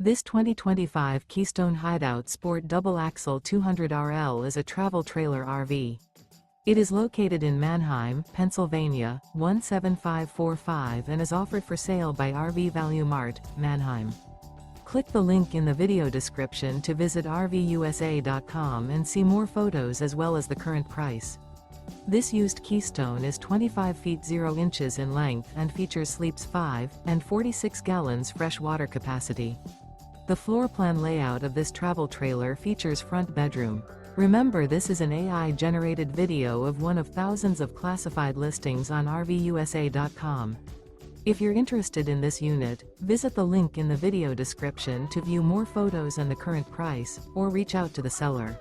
This 2025 Keystone Hideout Sport Double Axle 200RL is a travel trailer RV. It is located in Manheim, Pennsylvania, 17545 and is offered for sale by RV Value Mart, Manheim. Click the link in the video description to visit RVUSA.com and see more photos as well as the current price. This used Keystone is 25 feet 0 inches in length and features sleeps 5 and 46 gallons fresh water capacity. The floor plan layout of this travel trailer features front bedroom. Remember, this is an AI-generated video of one of thousands of classified listings on RVUSA.com. If you're interested in this unit, visit the link in the video description to view more photos and the current price, or reach out to the seller.